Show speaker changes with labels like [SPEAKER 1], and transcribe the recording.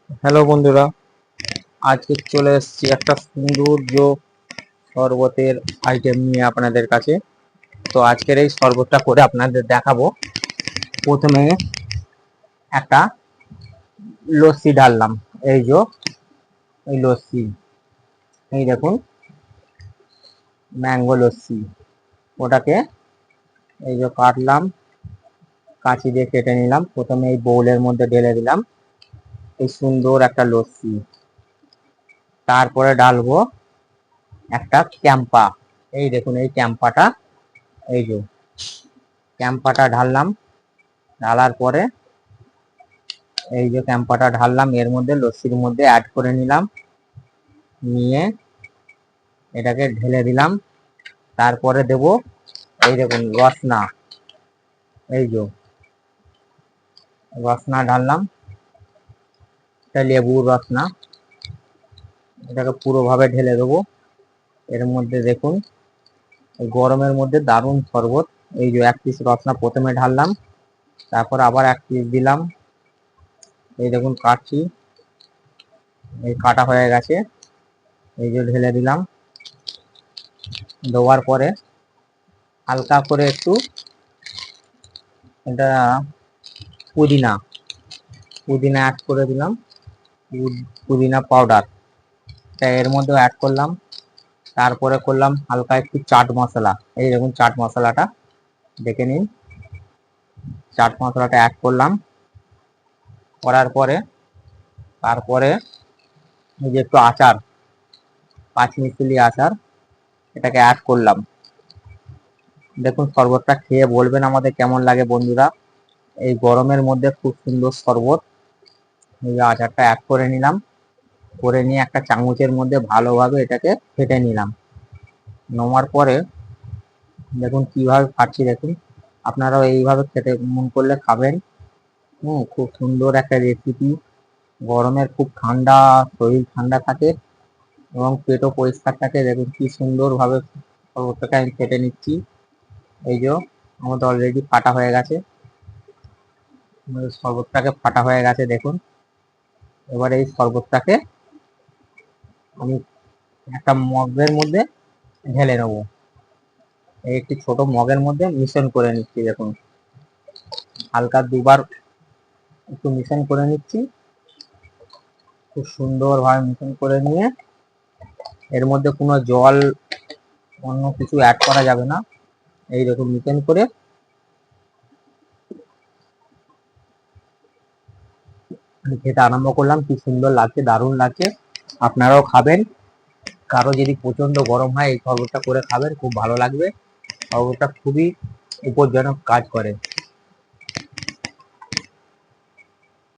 [SPEAKER 1] Hello বন্ধুরা, আজকে চলে এসেছি একটা সৌন্দর্য শরবতের আইটেম নিয়ে আপনাদের কাছে। তো আজকের এই শরবতটা করে আপনাদের দেখাবো। প্রথমে একটা লস্যি ঢাললাম। এই যে এই লস্যি, এই দেখুন ম্যাঙ্গো লস্যি। ওটাকে এই যে কাটলাম, কাঁচি দিয়ে কেটে নিলাম। প্রথমে এই বোলের মধ্যে ঢেলে দিলাম এই সুন্দর একটা লস্যি। তারপরে ঢালবো একটা ক্যাম্পা। এই দেখুন এই ক্যাম্পাটা, এই যে ক্যাম্পাটা ঢাললাম। ঢালার পরে এই যে ক্যাম্পাটা ঢাললাম, এর মধ্যে লস্যির মধ্যে অ্যাড করে নিলাম, নিয়ে এটাকে ঢেলে দিলাম। তারপরে দেব এই দেখুন রসনা। এই যে রসনা ঢাললাম, এটা লেবুর রসনা। এটাকে পুরোভাবে ঢেলে দেবো। এর মধ্যে দেখুন এই গরমের মধ্যে দারুণ শরবত। এই যে এক পিস রসনা প্রথমে ঢাললাম, তারপর আবার এক পিস দিলাম। এই দেখুন কাটছি, এই কাটা হয়ে গেছে। এই যে ঢেলে দিলাম। দেওয়ার পরে হালকা করে একটু এটা পুদিনা পুদিনা অ্যাড করে দিলাম। পুদিনা পাউডার এটা এর মধ্যে অ্যাড করলাম। তারপরে করলাম হালকা একটু চাট মশলা। এই দেখুন চাট মশলাটা দেখে নিন। চাট মশলাটা অ্যাড করলাম। করার পরে তারপরে এই যে একটু আচার, পাঁচমিশালি আচার, এটাকে অ্যাড করলাম। দেখুন শরবতটা খেয়ে বলবেন আমাদের কেমন লাগে বন্ধুরা। এই গরমের মধ্যে খুব সুন্দর শরবত। এই যে আচারটা অ্যাড করে নিলাম, করে নিয়ে একটা চামচের মধ্যে ভালোভাবে এটাকে ফেটে নিলাম। নেওয়ার পরে দেখুন কিভাবে খাচ্ছি, দেখুন আপনারাও এইভাবে খেতে মন করলে খাবেন। খুব সুন্দর একটা রেসিপি। গরমের খুব ঠান্ডা, শরীর ঠান্ডা থাকে এবং পেটও পরিষ্কার থাকে। দেখুন কি সুন্দরভাবে শরবতটাকে আমি ফেটে নিচ্ছি। এই যে আমাদের অলরেডি ফাটা হয়ে গেছে, শরবতটাকে ফাটা হয়ে গেছে দেখুন। এবার এই শরবতটাকে আমি একটা মগের মধ্যে ঢেলে নেবো। এই একটি ছোট মগের মধ্যে মিশ্রণ করে নিচ্ছি। দেখুন হালকা দুবার একটু মিশ্রণ করে নিচ্ছি। খুব সুন্দরভাবে মিশ্রণ করে নিয়ে এর মধ্যে কোনো জল অন্য কিছু অ্যাড করা যাবে না। এই দেখুন মিশ্রণ করে আমি খেতে আরম্ভ করলাম। কি সুন্দর লাগছে, দারুণ লাগছে। আপনারাও খাবেন। কারো যদি প্রচন্ড গরম হয় এই শরবতটা করে খাবেন, খুব ভালো লাগবে। শরবতটা খুবই উপজ্জনক কাজ করে।